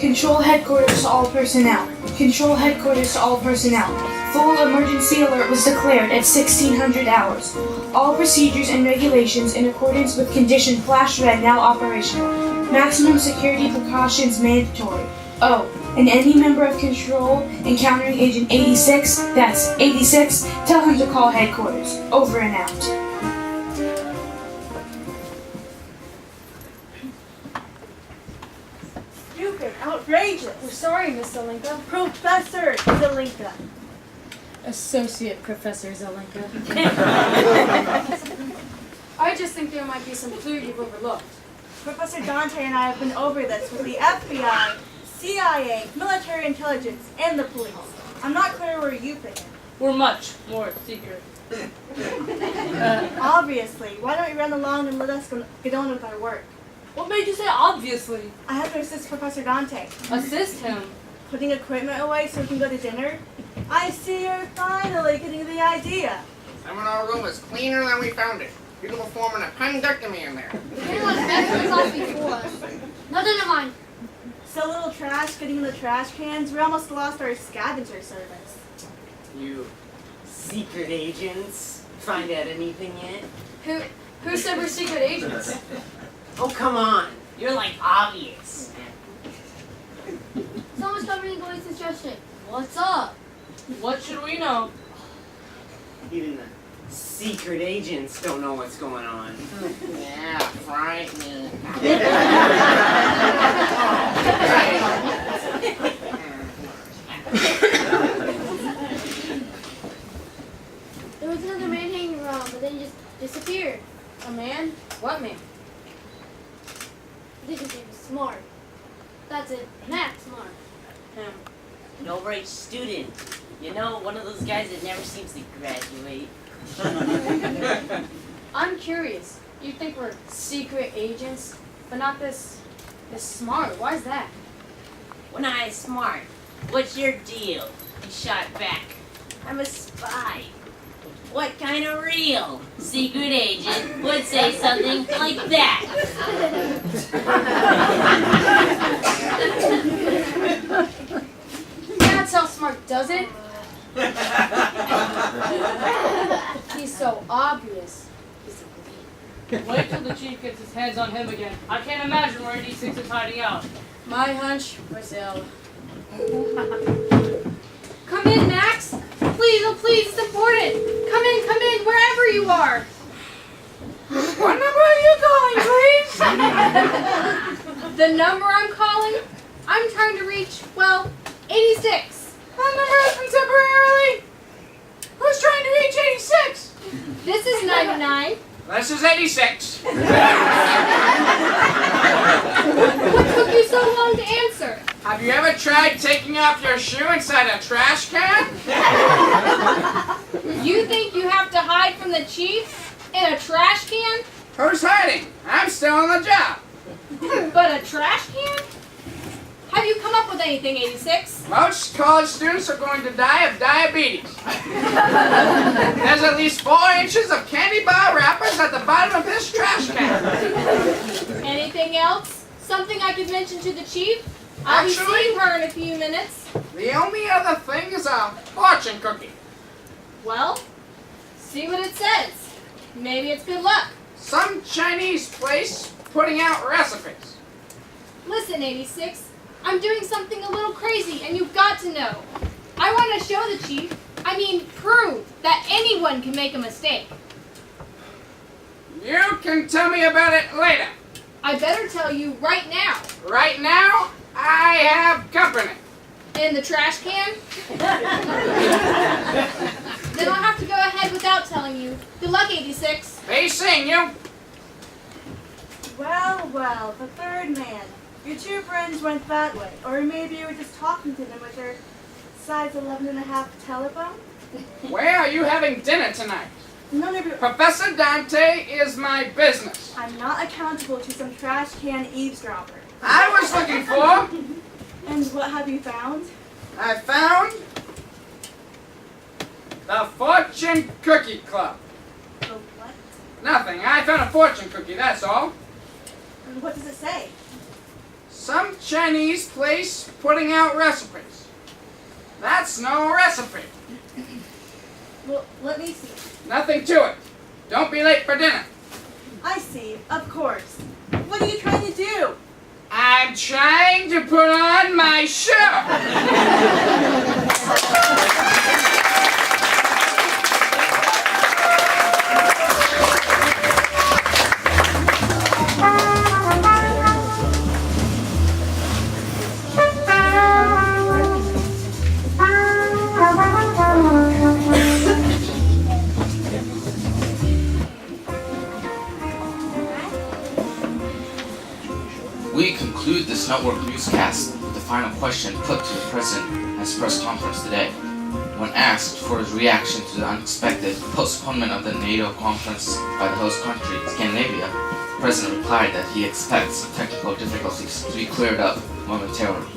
Control headquarters to all personnel. Control headquarters to all personnel. Full emergency alert was declared at 1600 hours. All procedures and regulations in accordance with condition flash red now operational. Maximum security precautions mandatory. Oh, and any member of Control encountering Agent 86, that's 86, tell him to call headquarters. Over and out. Stupid, outrageous. We're sorry, Miss Zelenka. Professor Zelenka. Associate Professor Zelenka. I just think there might be some clue you've overlooked. Professor Dante and I have been over this with the FBI, CIA, military intelligence, and the police. I'm not clear where you fit in. We're much more secret. Obviously. Why don't you run along and let us get on with our work? What made you say obviously? I have to assist Professor Dante. Assist him. Putting equipment away so we can go to dinner. I see you're finally getting the idea. Seminar room is cleaner than we found it. People are performing a appendectomy in there. Anyone messed this up before us. Nothing of mine. So little trash getting in the trash cans, we almost lost our scavenger service. You secret agents find out anything yet? Who said we're secret agents? Oh, come on. You're like obvious. Someone's coming and going suggestion. What's up? What should we know? Even the secret agents don't know what's going on. Yeah, frightening. There was another man hanging around, but then he just disappeared. A man? What man? I think his name is Smart. That's it. Matt Smart. Him. No right student. You know, one of those guys that never seems to graduate. I'm curious. You think we're secret agents, but not this Smart. Why is that? When I smart, what's your deal? He shot back. I'm a spy. What kind of real secret agent would say something like that? That's how Smart does it. He's so obvious. Wait till the chief gets his hands on him again. I can't imagine where 86 is hiding out. My hunch, Brazil. Come in, Max. Please, oh please, it's important. Come in, wherever you are. What number are you calling, please? The number I'm calling, I'm trying to reach, well, 86. That number has been temporarily. Who's trying to reach 86? This is 99. This is 86. What took you so long to answer? Have you ever tried taking off your shoe inside a trash can? You think you have to hide from the chief in a trash can? Who's hiding? I'm still on the job. But a trash can? Have you come up with anything, 86? Most college students are going to die of diabetes. There's at least 4 inches of candy bar wrappers at the bottom of this trash can. Anything else? Something I could mention to the chief? I'll be Actually- seeing her in a few minutes. The only other thing is a fortune cookie. Well, see what it says. Maybe it's good luck. Some Chinese place putting out recipes. Listen, 86, I'm doing something a little crazy and you've got to know. I want to show the chief, prove that anyone can make a mistake. You can tell me about it later. I better tell you right now. Right now, I have company. In the trash can? Then I'll have to go ahead without telling you. Good luck, 86. Be seeing you. Well, the third man. Your 2 friends went that way. Or maybe you were just talking to them with your size 11.5 telephone? Where are you having dinner tonight? None of your... Professor Dante is my business. I'm not accountable to some trash can eavesdropper. I was looking for... And what have you found? I found... the Fortune Cookie Club. The what? Nothing. I found a fortune cookie, that's all. And what does it say? some Chinese place putting out recipes. That's no recipe. Well, let me see. Nothing to it. Don't be late for dinner. I see, of course. What are you trying to do? I'm trying to put on my show. We conclude this network newscast with the final question put to the President at his press conference today. When asked for his reaction to the unexpected postponement of the NATO conference by the host country, Scandinavia, the President replied that he expects technical difficulties to be cleared up momentarily.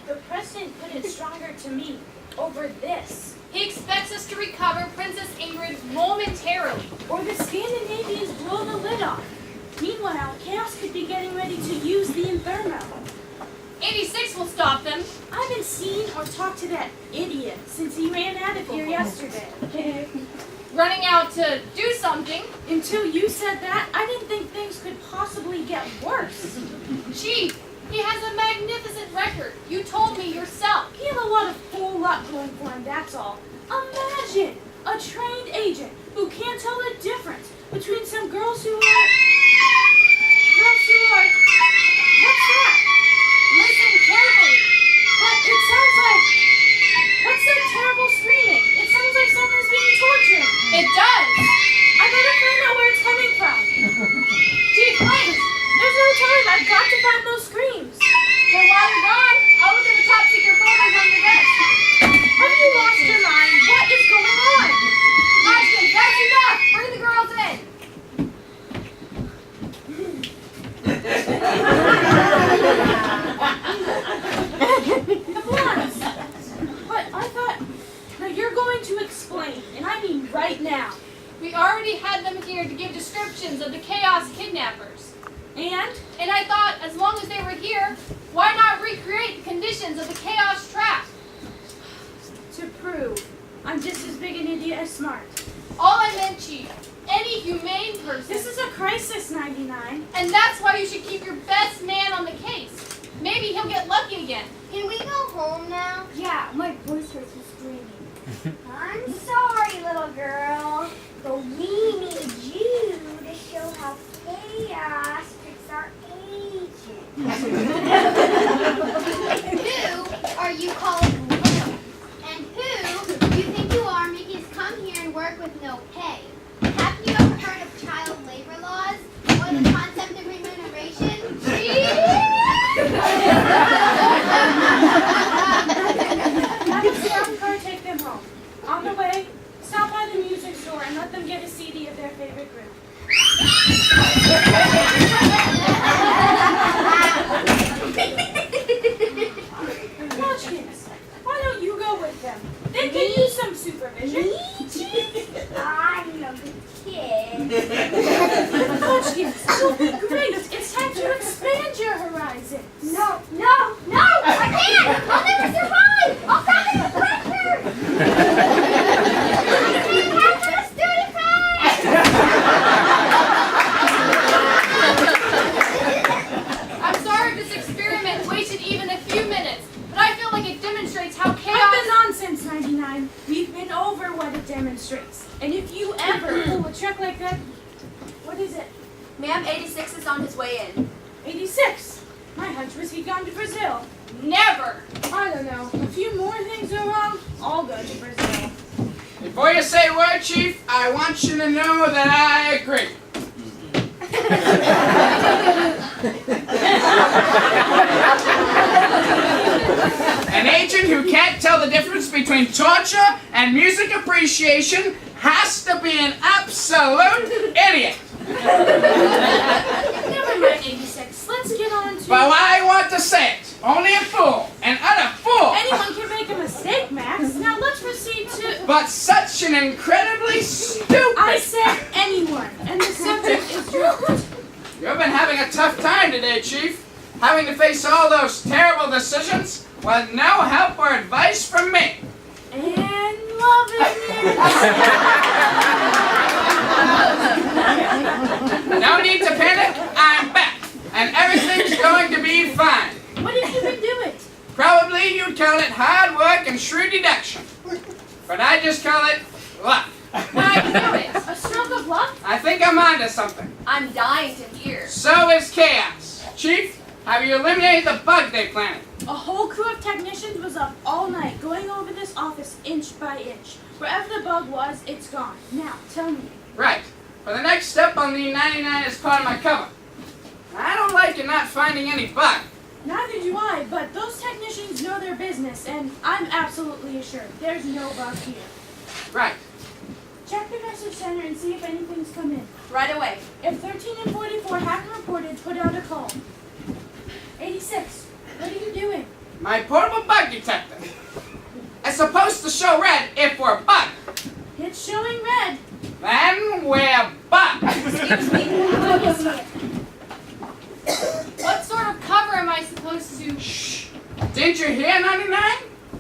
The President put it stronger to me over this. He expects us to recover Princess Ingrid momentarily. Or the Scandinavians blow the lid off. Meanwhile, Chaos could be getting ready to use the Inferno. 86 will stop them. I haven't seen or talked to that idiot since he ran out of here yesterday. Running out to do something. Until you said that, I didn't think things could possibly get worse. Chief, he has a magnificent record. You told me yourself. He had a lot of full luck going for him, that's all. Imagine a trained agent who can't tell the difference between some girls who are... What's that? Listen carefully. But it sounds like... What's that terrible screaming? It sounds like someone's being tortured. It does. I better find out where it's coming from. Chief, wait. There's no time. I've got to find those screams. Then while you're gone, I'll look at the top secret photos on your desk. Have you lost your mind? What is going on? Ashton, that's enough. Bring the girls in. Once. But I thought... Now you're going to explain, and I mean right now. We already had them here to give descriptions of the Chaos kidnappers. And? And I thought, as long as they were here, why not recreate the conditions of the Chaos trap? To prove I'm just as big an idiot as smart. All I meant, Chief, any humane person. This is a crisis, 99. And that's why you should keep your best man on the case. Maybe he'll get lucky again. Can we go home now? Yeah, my voice hurts from screaming. I'm sorry, little girl, but we need you to show how Chaos tricks our agent. Who are you calling little? And who do you think you are making us come here and work with no pay? Haven't you ever heard of child labor laws or the concept of remuneration? Have a sound car take them home. On the way, stop by the music store and let them get a CD of their favorite group. Munchkins, why don't you go with them? They can use some supervision. I'm a good kid. Munchkins, it'll be great. It's time to expand your horizon. No, I can't! I'll never survive! I'll die in the pressure! I can't have the student I'm sorry if this experiment wasted even a few minutes, but I feel like it demonstrates how Cut chaos... the nonsense, 99. We've been over what it demonstrates. And if you ever pull a trick like that, what is it? Ma'am, 86 is on his way in. 86. My hunch was he'd gone to Brazil. Never! I don't know. A few more things are wrong. I'll go to Brazil. Before you say a word, Chief, I want you to know that I agree. An agent who can't tell the difference between torture and music appreciation has to be an absolute idiot. Never mind, 86. Let's get on to... But I want to say it. Only a fool, an utter fool. Anyone can make a mistake, Max. Now let's proceed to... But such an incredibly stupid... I said anyone. And the subject is instruct. You've been having a tough time today, Chief. Having to face all those terrible decisions with no help or advice from me. And loving it. No need to panic. I'm back. And everything's going to be fine. What have you been doing? Probably you'd call it hard work and shrewd deduction. But I just call it luck. I knew it. A stroke of luck? I think I'm onto something. I'm dying to hear. So is Chaos. Chief, have you eliminated the bug they planted? A whole crew of technicians was up all night going over this office inch by inch. Wherever the bug was, it's gone. Now, tell me. Right. For the next step, I'll need 99 as part of my cover. I don't like you not finding any bug. Neither do I, but those technicians know their business, and I'm absolutely assured there's no bug here. Right. Check the message center and see if anything's come in. Right away. If 13 and 44 haven't reported, put out a call. 86, what are you doing? My portable bug detector. It's supposed to show red if we're a bug. It's showing red. Then we're bug. Excuse me. Let me see it. What sort of cover am I supposed to? Shh. Didn't you hear 99?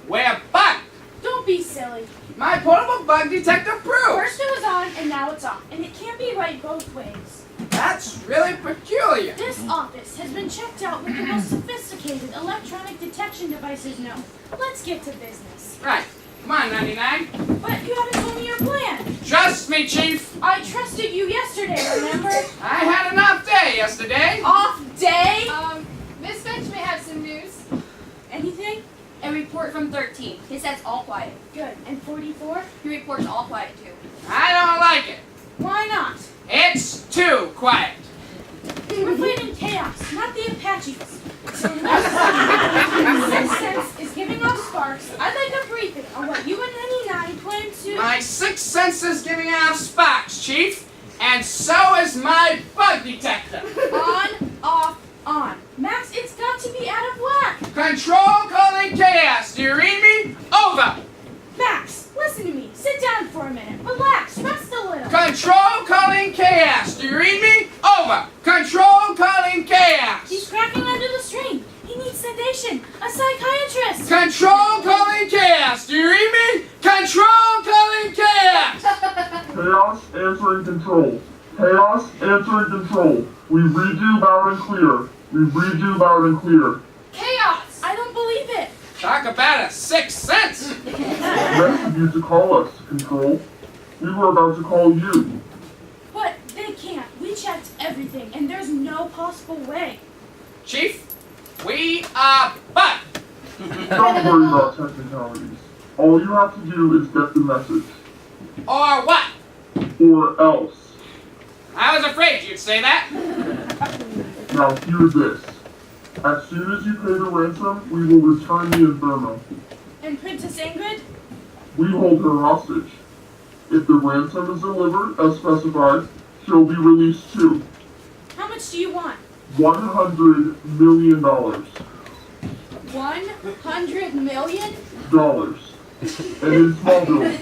We're bug. Don't be silly. My portable bug detector proves. First it was on, and now it's off, and it can't be right both ways. That's really peculiar. This office has been checked out with the most sophisticated electronic detection devices known. Let's get to business. Right. Come on, 99. But you haven't told me your plan. Trust me, Chief. I trusted you yesterday, remember? I had an off day yesterday. Off day? Miss Finch may have some news. Anything? A report from 13. He says all quiet. Good. And 44? He reports all quiet too. I don't like it. Why not? It's too quiet. We're fighting chaos, not the Apaches. So unless Sixth Sense is giving off sparks, I'd like a briefing on what you and 99 plan to... My sixth sense is giving off sparks, Chief. And so is my bug detector. On, off, on. Max, it's got to be out of whack. Control calling chaos. Do you read me? Over. Max, listen to me. Sit down for a minute. Relax. Rest a little. Control calling chaos. Do you read me? Over. Control calling chaos. He's cracking under the strain. He needs sedation. A psychiatrist. Control calling chaos. Do you read me? Control calling chaos. Chaos answering control. Chaos answering control. We read you loud and clear. We read you loud and clear. Chaos! I don't believe it. Talk about a sixth sense. Next of you to call us, Control. We were about to call you. But they can't. We checked everything, and there's no possible way. Chief, we are bug. Don't worry about technicalities. All you have to do is get the message. Or what? Or else. I was afraid you'd say that. Now hear this. As soon as you pay the ransom, we will return the Inferno. And Princess Ingrid? We hold her hostage. If the ransom is delivered as specified, she'll be released too. How much do you want? $100 million. 100 million? And in small bills.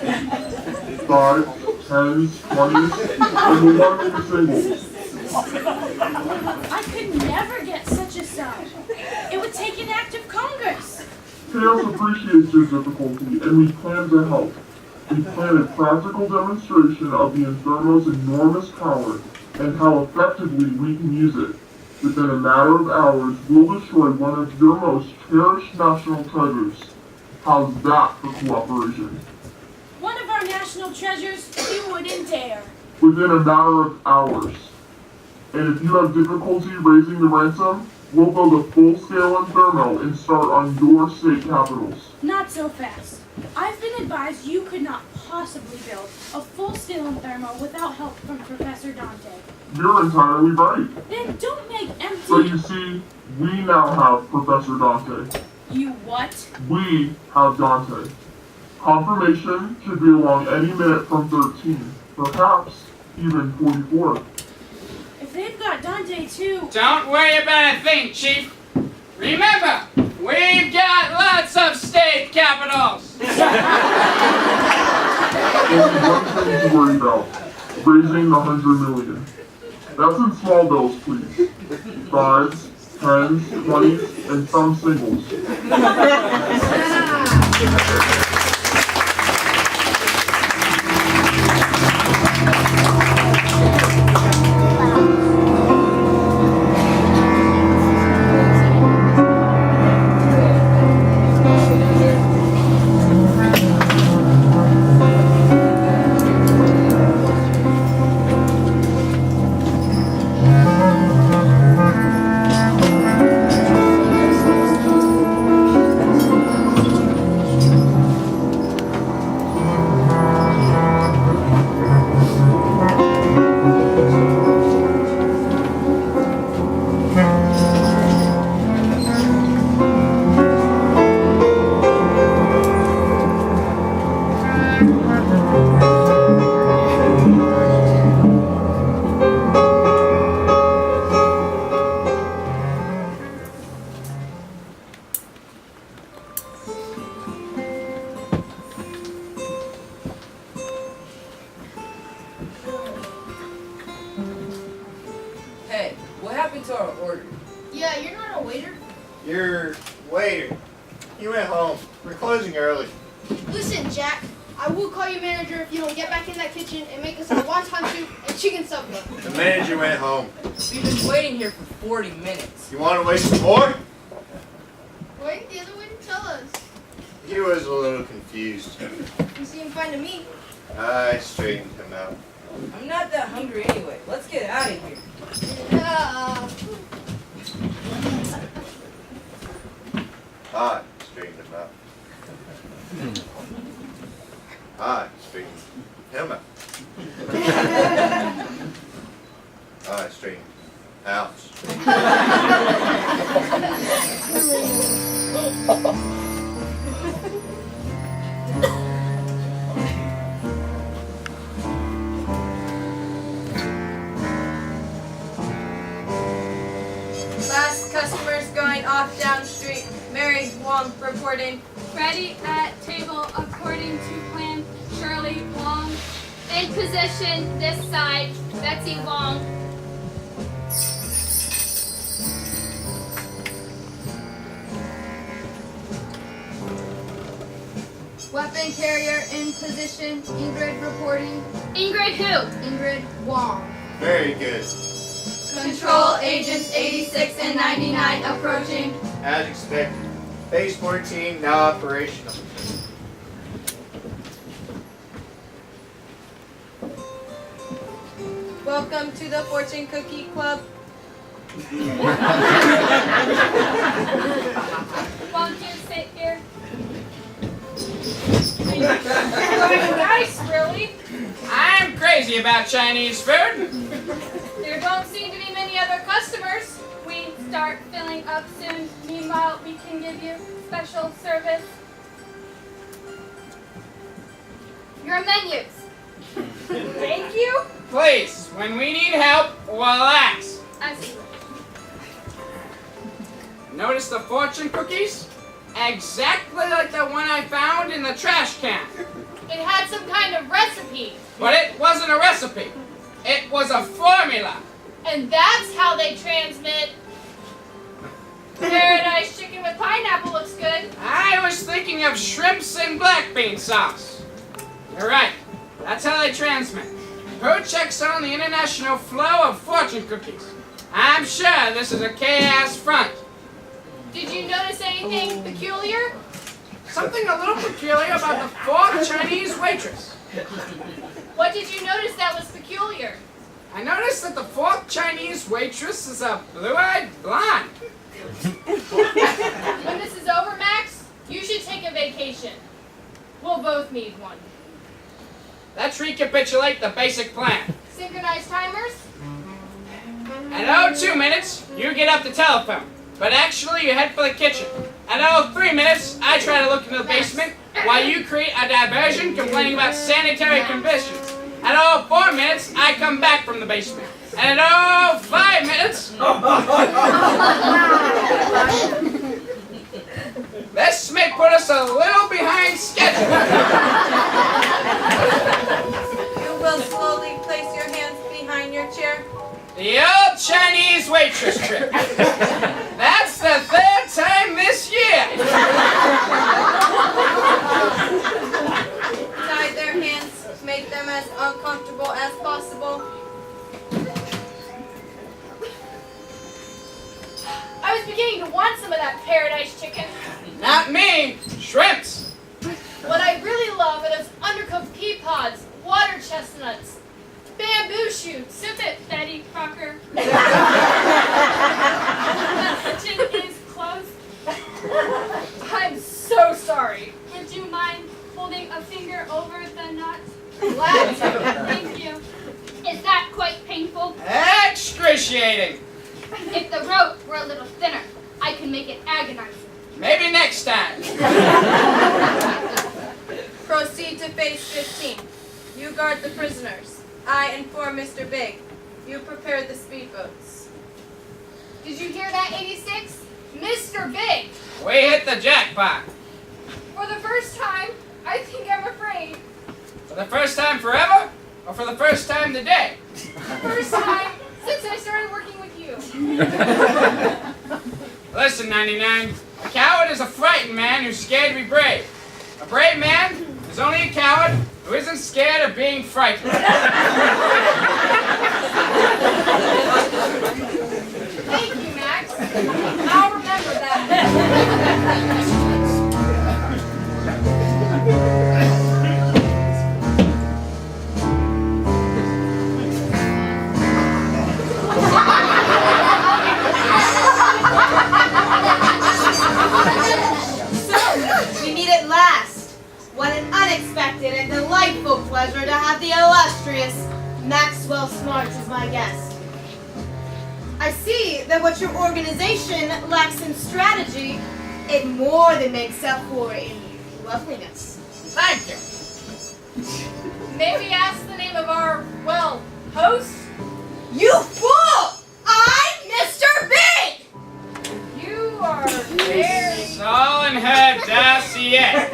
5, 10s, 20s, and the one in the singles. I could never get such a sum. It would take an act of Congress. Chaos appreciates your difficulty, and we plan to help. We plan a practical demonstration of the Inferno's enormous power and how effectively we can use it. Within a matter of hours, we'll destroy one of your most cherished national treasures. How's that for cooperation? One of our national treasures you wouldn't dare. Within a matter of hours. And if you have difficulty raising the ransom, we'll build a full-scale Inferno and start on your state capitals. Not so fast. I've been advised you could not possibly build a full-scale Inferno without help from Professor Dante. You're entirely right. Then don't make empty... But you see, we now have Professor Dante. You what? We have Dante. Confirmation should be along any minute from 13, perhaps even 44. If they've got Dante too... Don't worry about a thing, Chief. Remember, we've got lots of state capitals. Only one thing to worry about, raising the $100 million. That's in small bills, please. 5s, 10s, 20s, and some singles. Hey, what happened to our order? Yeah, you're not a waiter. You're waiter. You went home. We're closing early. Listen, Jack, I will call you manager if you don't get back in that kitchen and make us a wonton soup and chicken supper. The manager went home. We've been waiting here for 40 minutes. You want to wait some more? Why didn't the other waiter tell us? He was a little confused. You seem fine to me. I straightened him out. I'm not that hungry anyway. Let's get out of here. I straightened him out. I straightened him out. I straightened out. Last customers going off down street. Mary Wong reporting. Ready at table according to plan. Shirley Wong. In position this side. Betsy Wong. Weapon carrier in position. Ingrid reporting. Ingrid who? Ingrid Wong. Very good. Control agents 86 and 99 approaching. As expected. Phase 14 now operational. Welcome to the Fortune Cookie Club. Won't you sit here? Nice, really. I'm crazy about Chinese food. There don't seem to be many other customers. We start filling up soon. Meanwhile, we can give you special service. Your menus. Thank you. Please, when we need help, we'll ask. I see. Notice the fortune cookies? Exactly like the one I found in the trash can. It had some kind of recipe. But it wasn't a recipe. It was a formula. And that's how they transmit. Paradise chicken with pineapple looks good. I was thinking of shrimps and black bean sauce. You're right. That's how they transmit. Who checks on the international flow of fortune cookies? I'm sure this is a chaos front. Did you notice anything peculiar? Something a little peculiar about the fourth Chinese waitress. What did you notice that was peculiar? I noticed that the fourth Chinese waitress is a blue-eyed blonde. When this is over, Max, you should take a vacation. We'll both need one. Let's recapitulate the basic plan. Synchronized timers? At 02 minutes, you get up the telephone. But actually, you head for the kitchen. At 03 minutes, I try to look into the basement while you create a diversion complaining about sanitary conditions. At 04 minutes, I come back from the basement. And at 05 minutes... This may put us a little behind schedule. You will slowly place your hands behind your chair. The make them as uncomfortable as possible. I was beginning to want some of that paradise chicken. Not me! Shrimps! What I really love are those undercooked pea pods, water chestnuts, bamboo shoots. Sip it, Betty Crocker. The kitchen is closed. I'm so sorry. Would you mind holding a finger over the nut? Glad to. Thank you. Is that quite painful? Excruciating! If the rope were a little thinner, I could make it agonizing. Maybe next time. Proceed to phase 15. You guard the prisoners. I inform Mr. Big. You prepare the speedboats. Did you hear that, 86? Mr. Big! We hit the jackpot. For the first time, I think I'm afraid. For the first time forever? Or for the first time today? First time since I started working with you. Listen, 99. A coward is a frightened man who's scared to be brave. A brave man is only a coward who isn't scared of being frightened. Thank you, Max. I'll remember that. We meet at last. What an unexpected and delightful pleasure to have the illustrious Maxwell Smart as my guest. I see that what your organization lacks in strategy, it more than makes up for in loveliness. Thank you. May we ask the name of our, well, host? You fool! I'm Mr. Big! You are very... It's all in her dossier.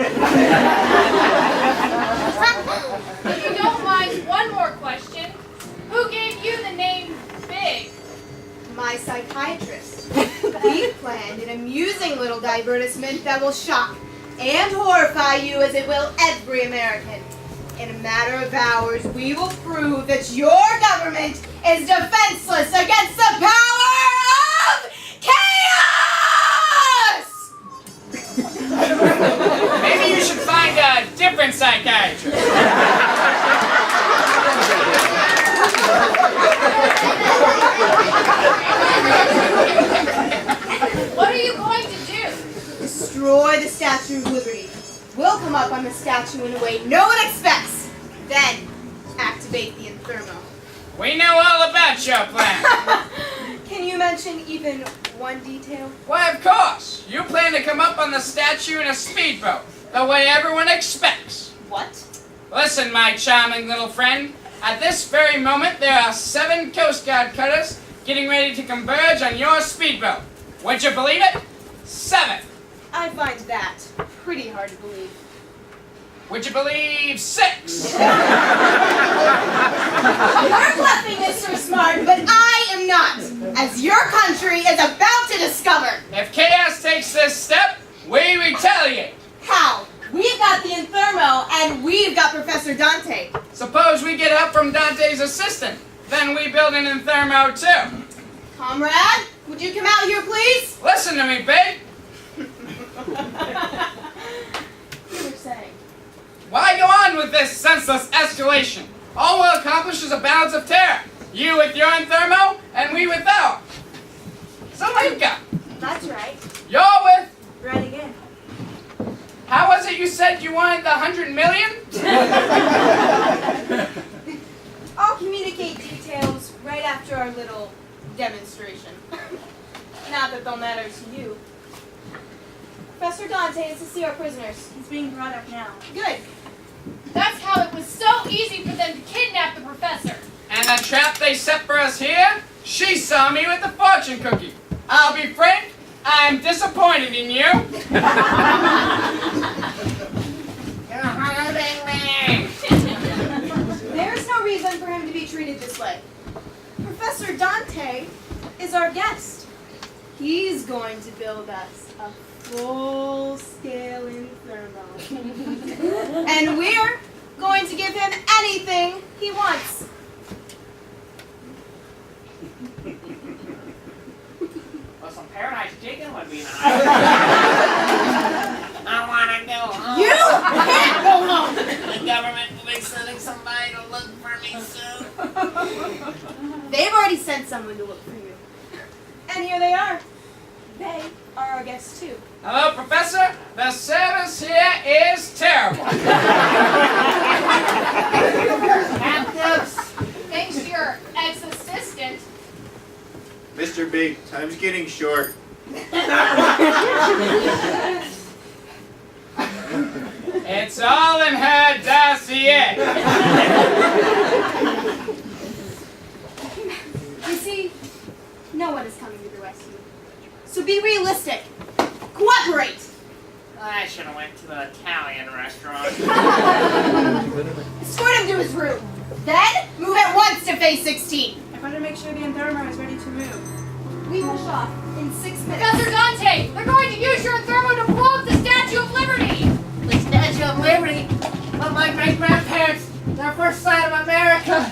If you don't mind, one more question. Who gave you the name Big? My psychiatrist. We've planned an amusing little divertisement that will shock and horrify you as it will every American. In a matter of hours, we will prove that your government is defenseless against the power of chaos! Maybe you should find a different psychiatrist. What are you going to do? Destroy the Statue of Liberty. We'll come up on the statue in a way no one expects. Then, activate the Inferno. We know all about your plan. Can you mention even one detail? Why, of course. You plan to come up on the statue in a speedboat, the way everyone expects. What? Listen, my charming little friend. At this very moment, there are 7 Coast Guard cutters getting ready to converge on your speedboat. Would you believe it? 7. I find that pretty hard to believe. Would you believe 6? You're bluffing, Mr. Smart, but I am not, as your country is about to discover. If chaos takes this step, we retaliate. How? We've got the Inferno, and we've got Professor Dante. Suppose we get help from Dante's assistant. Then we build an Inferno too. Comrade, would you come out here, please? Listen to me, Big. You were saying. Why go on with this senseless escalation? All we'll accomplish is a balance of terror. You with your Inferno, and we with ours. Zalika, That's right. you're with... Right again. How was it you said you wanted the 100 million? I'll communicate details right after our little demonstration. Not that they'll matter to you. Professor Dante is to see our prisoners. He's being brought up now. Good. That's how it was so easy for them to kidnap the professor. And the trap they set for us here? She saw me with the fortune cookie. I'll be frank, I'm disappointed in you. You're hurting me. There's no reason for him to be treated this way. Professor Dante is our guest. He's going to build us a full-scale Inferno. And we're going to give him sending somebody to look for me soon? They've already sent someone to look for you. And here they are. They are our guests too. Hello, Professor. The service here is terrible. Captives, thanks to your ex-assistant. Mr. Big, time's getting short. It's all in her dossier. You see, no one is coming to the rescue. So be realistic. Cooperate. I should have went to the Italian restaurant. Escort him to his room. Then move at once to phase 16. I better make sure the Anthermo is ready to move. We push off in 6 minutes. Professor Dante, they're going to use your thermo to blow up the Statue of Liberty. The Statue of Liberty? But my great-grandparents, their first sight of America.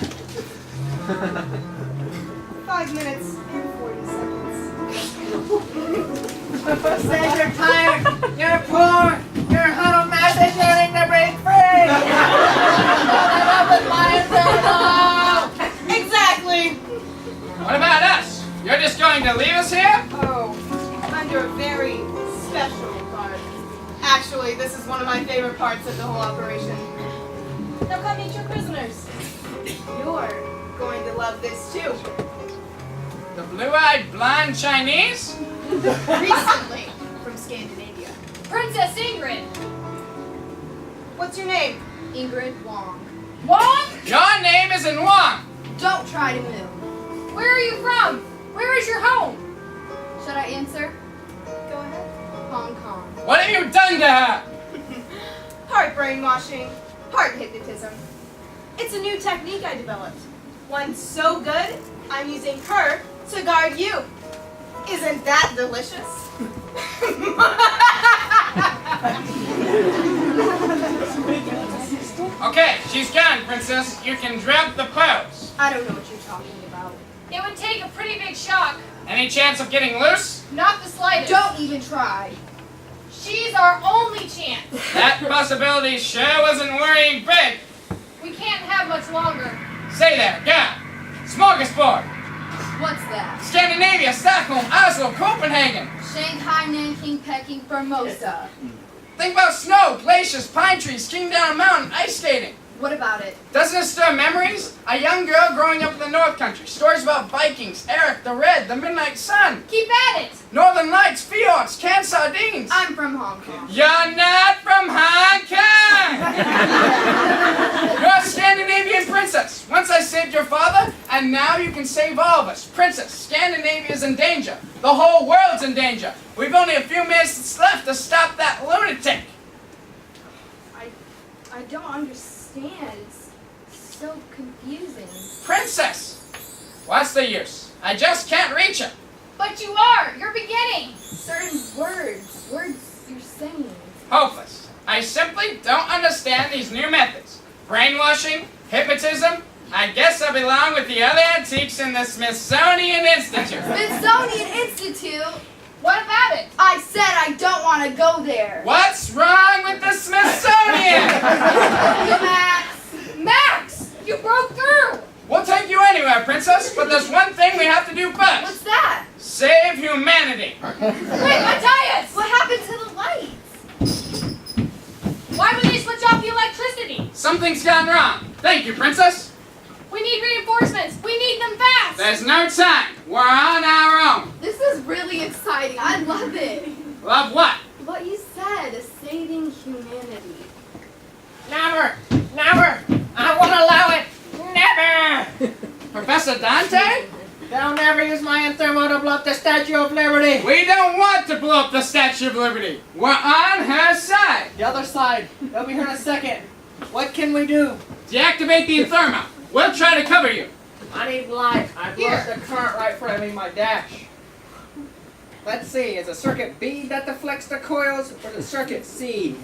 5 minutes and 40 seconds. Says you're tired, you're poor, you're huddled masses yearning to break free. Live up with my thermo. Exactly. What about us? You're just going to leave us here? Oh, under a very special part. Actually, this is one of my favorite parts of the whole operation. Now come meet your prisoners. You're going to love this too. The blue-eyed blonde Chinese? Recently, from Scandinavia. Princess Ingrid. What's your name? Ingrid Wong. Wong? Your name isn't Wong. Don't try to move. Where are you from? Where is your home? Should I answer? Go ahead. Hong Kong. What have you done to her? Part brainwashing, part hypnotism. It's a new technique I developed. One so good, I'm using her to guard you. Isn't that delicious? Okay, she's gone, Princess. You can drop the pose. I don't know what you're talking about. It would take a pretty big shock. Any chance of getting loose? Not the slightest. Don't even try. She's our only chance. That possibility sure wasn't worrying big. We can't have much longer. Say there, go. Smorgasbord. What's that? Scandinavia, Stockholm, Oslo, Copenhagen. Shanghai, Nanking, Peking, Formosa. Think about snow, glaciers, pine trees, skiing down a mountain, ice skating. What about it? Doesn't it stir memories? A young girl growing up in the North Country. Stories about Vikings, Eric the Red, the Midnight Sun. Keep at it. Northern Lights, fjords, canned sardines. I'm from Hong Kong. You're not from Hong Kong! You're a Scandinavian princess. Once I saved your father, and now you can save all of us. Princess, Scandinavia's in danger. The whole world's in danger. We've only a few minutes left to stop that lunatic. I don't understand. It's so confusing. Princess! What's the use? I just can't reach her. But you are. You're beginning. Certain words you're saying. Hopeless. I simply don't understand these new methods. Brainwashing, hypnotism. I guess I belong with the other antiques in the Smithsonian Institute. Smithsonian Institute? What about it? I said I don't want to go there. What's wrong with the Smithsonian? Max, you broke through. We'll take you anywhere, Princess, but there's one thing we have to do first. What's that? Save humanity. Wait, Matthias! What happened to the lights? Why would they switch off the electricity? Something's gone wrong. Thank you, Princess. We need reinforcements. We need them fast. There's no time. We're on our own. This is really exciting. I love it. Love what? What you said, saving humanity. Never, never. I won't allow it. Never. Professor Dante? They'll never use my thermo to blow up the Statue of Liberty. We don't want to blow up the Statue of Liberty. We're on her side. The other side. They'll be here in a second. What can we do? Deactivate the thermo. We'll try to cover you. I need light. I've lost the current right front of me, my dash. Let's see, is it circuit B that deflects the coils, or the circuit C?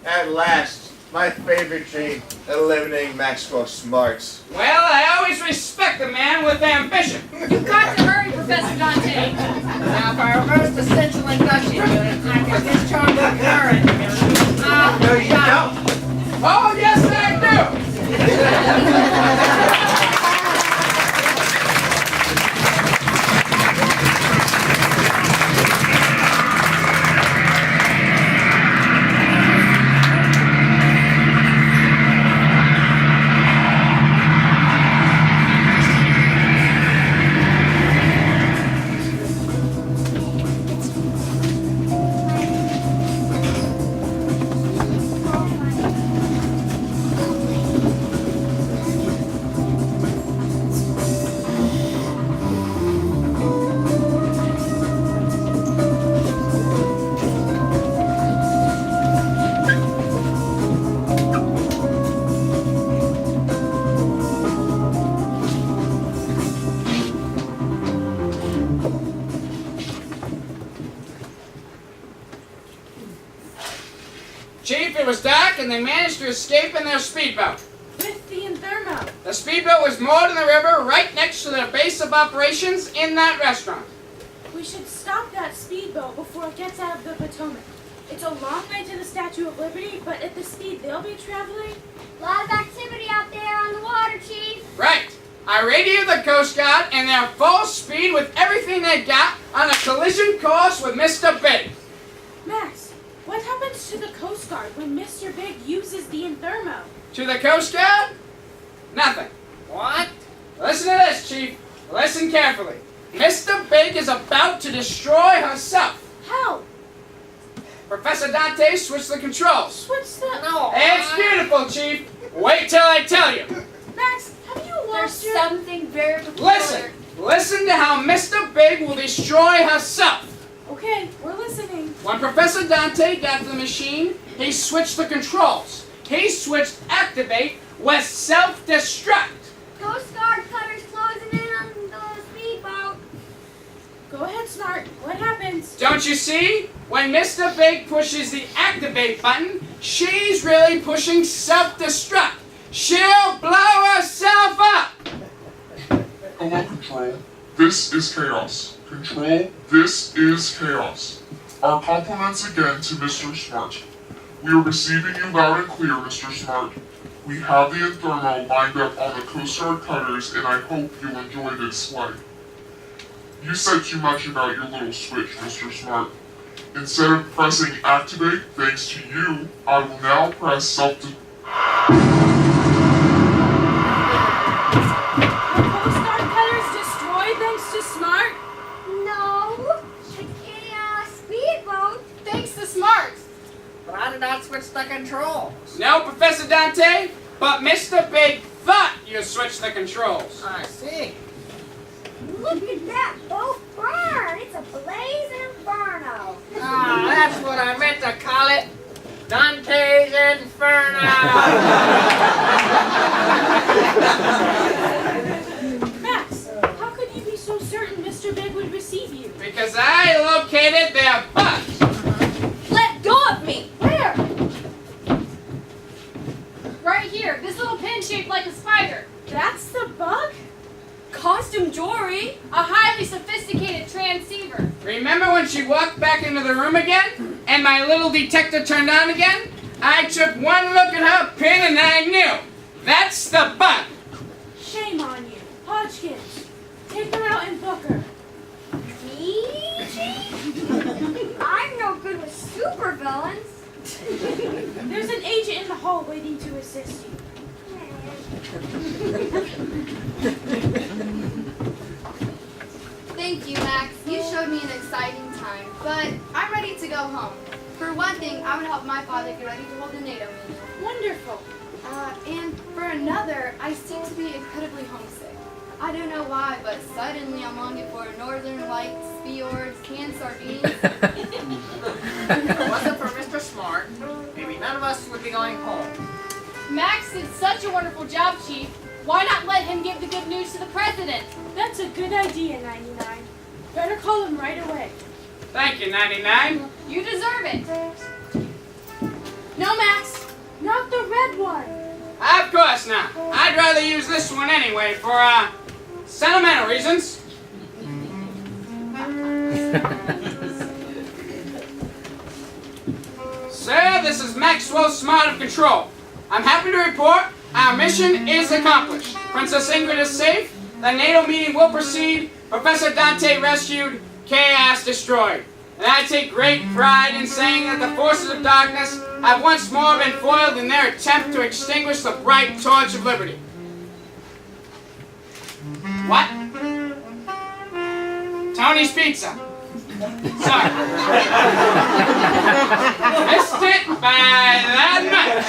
At last, my favorite trait, eliminating Maxwell Smarts. Well, I always respect the man with ambition. You've got to hurry, Professor Dante. Now, if I reverse the central induction unit, I can discharge the current. No, you don't. Oh, yes, I do. back and they managed to escape in their speedboat. With the Inthermo. The speedboat was moored in the river right next to the base of operations in that restaurant. We should stop that speedboat before it gets out of the Potomac. It's a long way to the Statue of Liberty, but at the speed they'll be traveling... A lot of activity out there on the water, Chief. Right. I radioed the Coast Guard and they're full speed with everything they got on a collision course with Mr. Big. Max, what happens to the Coast Guard when Mr. Big uses the Inthermo? To the Coast Guard? Nothing. What? Listen to this, Chief. Listen carefully. Mr. Big is about to destroy herself. How? Professor Dante switched the controls. Switch the... No. It's beautiful, Chief. Wait till I tell you. Max, have you There's lost your... something very peculiar. Listen to how Mr. Big will destroy herself. Okay, we're listening. When Professor Dante got to the machine, he switched the controls. He switched activate with self-destruct. Coast Guard cutters closing in on the speedboat. Go ahead, Smart. What happens? Don't you see? When Mr. Big pushes the activate button, she's really pushing self-destruct. She'll blow herself up. Hello, Control. This is Chaos. Control, this is Chaos. Our compliments again to Mr. Smart. We are receiving you loud and clear, Mr. Smart. We have the Inthermo lined up on the Coast Guard cutters, and I hope you'll enjoy this flight. You said too much about your little switch, Mr. Smart. Instead of pressing activate, thanks to you, I will now press self. The Coast Guard cutters destroyed thanks to Smart? No, it's a speedboat. Thanks to Smart. But I did not switch the controls. No, Professor Dante, but Mr. Big thought you switched the controls. I see. Look at that boat burn. It's a blazing inferno. Ah, that's what I meant to call it. Dante's Inferno. Max, how could you be so certain Mr. Big would receive you? Because I located their bus. Let go of me! Where? Right here, this little pin shaped like a spider. That's the bug? Costume jewelry, a highly sophisticated transceiver. Remember when she walked back into the room again, and my little detector turned on again? I took one look at her pin and I knew. That's the bug. Shame on you. Hodgkins, take her out and book her. Me, Chief? I'm no good with supervillains. There's an agent in the hall waiting to assist you. Thank you, Max. You showed me an exciting time, but I'm ready to go home. For one thing, I would help my father get ready to hold the NATO meeting. Wonderful. And for another, I seem to be incredibly homesick. I don't know why, but suddenly I'm longing for northern lights, fjords, canned sardines. If it wasn't for Mr. Smart, maybe none of us would be going home. Max did such a wonderful job, Chief. Why not let him give the good news to the president? That's a good idea, 99. Better call him right away. Thank you, 99. You deserve it. No, Max, not the red one. Of course not. I'd rather use this one anyway for, sentimental reasons. Sir, this is Maxwell Smart of Control. I'm happy to report our mission is accomplished. Princess Ingrid is safe. The NATO meeting will proceed. Professor Dante rescued. Chaos destroyed. And I take great pride in saying that the forces of darkness have once more been foiled in their attempt to extinguish the bright torch of liberty. What? Tony's Pizza. Sorry. Missed it by that much.